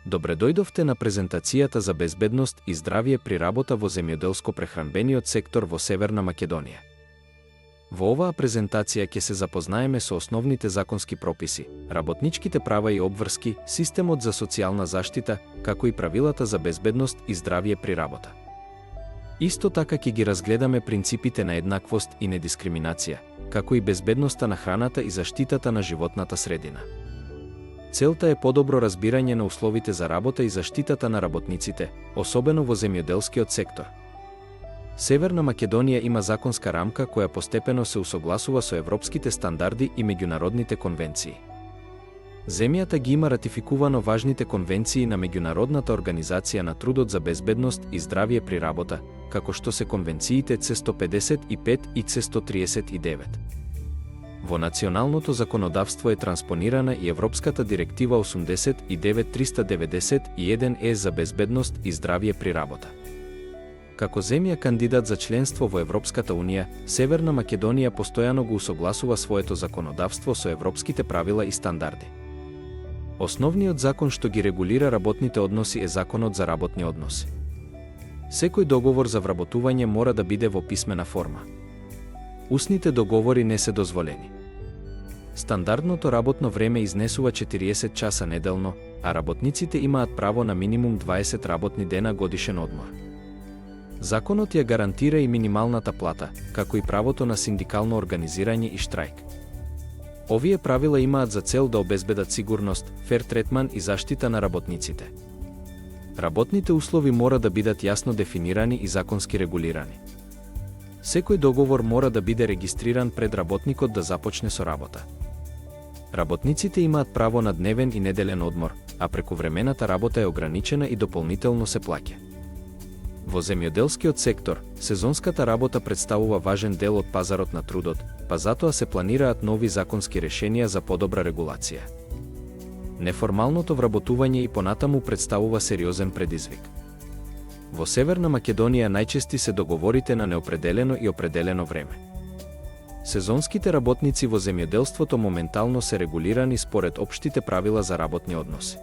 Добре дојдовте на презентацијата за безбедност и здравје при работа во земјоделско-прехранбениот сектор во Северна Македонија. Во оваа презентација ќе се запознаеме со основните законски прописи, работничките права и обврски, системот за социјална заштита, како и правилата за безбедност и здравје при работа. Исто така ќе ги разгледаме принципите на еднаквост и недискриминација, како и безбедноста на храната и заштитата на животната средина. Целта е подобро разбирање на условите за работа и заштитата на работниците, особено во земјоделскиот сектор. Северна Македонија има законска рамка која постепено се усогласува со европските стандарди и меѓународните конвенции. Земјата ги има ратификувано важните конвенции на Меѓународната организација на трудот за безбедност и здравје при работа, како што се конвенциите C155 и C139. Во националното законодавство е транспонирана и Европската директива 89/391 за безбедност и здравје при работа. Како земја кандидат за членство во Европската унија, Северна Македонија постојано го усогласува своето законодавство со европските правила и стандарди. Основниот закон што ги регулира работните односи е Законот за работни односи. Секој договор за вработување мора да биде во писмена форма. Усните договори не се дозволени. Стандардното работно време изнесува 40 часа неделно, а работниците имаат право на минимум 20 работни дена годишен одмор. Законот ја гарантира и минималната плата, како и правото на синдикално организирање и штрајк. Овие правила имаат за цел да обезбедат сигурност, фер третман и заштита на работниците. Работните услови мора да бидат јасно дефинирани и законски регулирани. Секој договор мора да биде регистриран пред работникот да започне со работа. Работниците имаат право на дневен и неделен одмор, а прековремената работа е ограничена и дополнително се плаќа. Во земјоделскиот сектор, сезонската работа представува важен дел од пазарот на трудот, па затоа се планираат нови законски решенија за подобра регулација. Неформалното вработување и понатаму представува сериозен предизвик. Во Северна Македонија најчести се договорите на неопределено и определено време. Сезонските работници во земјоделството моментално се регулирани според општите правила за работни односи.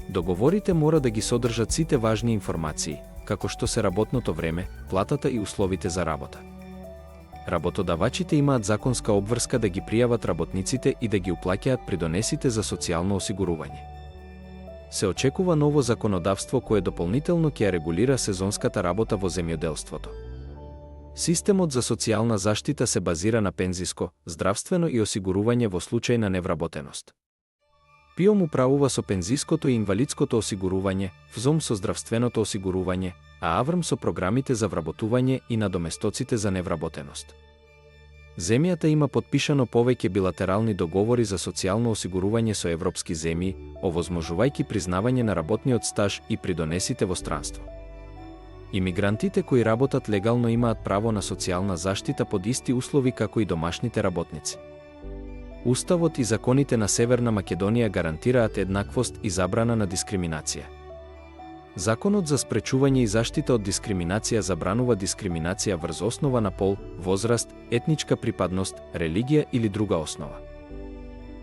Договорите мора да ги содржат сите важни информации, како што се работното време, платата и условите за работа. Работодавачите имаат законска обврска да ги пријават работниците и да ги уплаќаат придонесите за социјално осигурување. Се очекува ново законодавство кое дополнително ќе регулира сезонската работа во земјоделството. Системот за социјална заштита се базира на пензиско, здравствено и осигурување во случај на невработеност. ПИОМ управува со пензиското и инвалидското осигурување, ВЗОМ со здравственото осигурување, а АВРМ со програмите за вработување и надоместоците за невработеност. Земјата има подпишано повеќе билатерални договори за социјално осигурување со европски земји, овозможувајќи признавање на работниот стаж и придонесите во странство. Имигрантите кои работат легално имаат право на социјална заштита под исти услови како и домашните работници. Уставот и законите на Северна Македонија гарантираат еднаквост и забрана на дискриминација. Законот за спречување и заштита од дискриминација забранува дискриминација врз основа на пол, возраст, етничка припадност, религија или друга основа.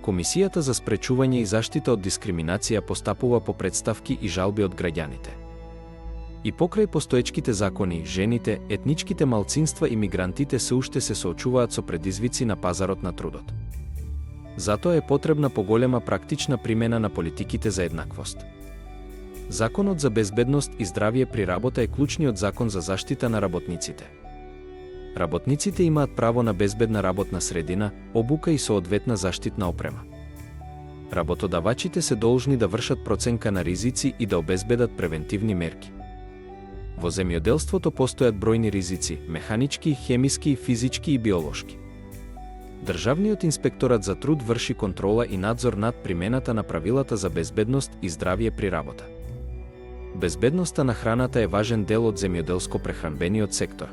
Комисијата за спречување и заштита од дискриминација постапува по претставки и жалби од граѓаните. И покрај постоечките закони, жените, етничките малцинства и мигрантите се уште се соочуваат со предизвици на пазарот на трудот. Затоа е потребна поголема практична примена на политиките за еднаквост. Законот за безбедност и здравје при работа е клучниот закон за заштита на работниците. Работниците имаат право на безбедна работна средина, обука и соодветна заштитна опрема. Работодавачите се должни да вршат проценка на ризици и да обезбедат превентивни мерки. Во земјоделството постојат бројни ризици, механички, хемиски, физички и биолошки. Државниот инспекторат за труд врши контрола и надзор над примената на правилата за безбедност и здравје при работа. Безбедноста на храната е важен дел од земјоделско-прехранбениот сектор.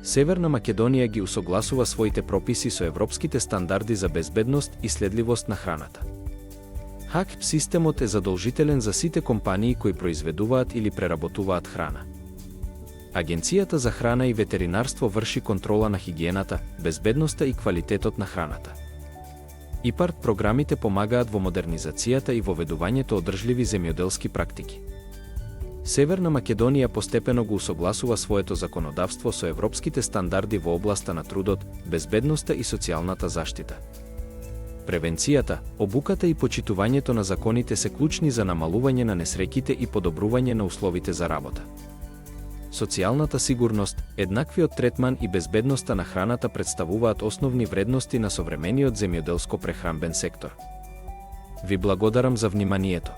Северна Македонија ги усогласува своите прописи со европските стандарди за безбедност и следливост на храната. ХАКП системот е задолжителен за сите компании кои произведуваат или преработуваат храна. Агенцијата за храна и ветеринарство врши контрола на хигиената, безбедноста и квалитетот на храната. ИПАРД програмите помагаат во модернизацијата и воведувањето одржливи земјоделски практики. Северна Македонија постепено го усогласува своето законодавство со европските стандарди во областа на трудот, безбедноста и социјалната заштита. Превенцијата, обуката и почитувањето на законите се клучни за намалување на несреќите и подобрување на условите за работа. Социјалната сигурност, еднаквиот третман и безбедноста на храната представуваат основни вредности на современиот земјоделско-прехранбен сектор. Ви благодарам за вниманието.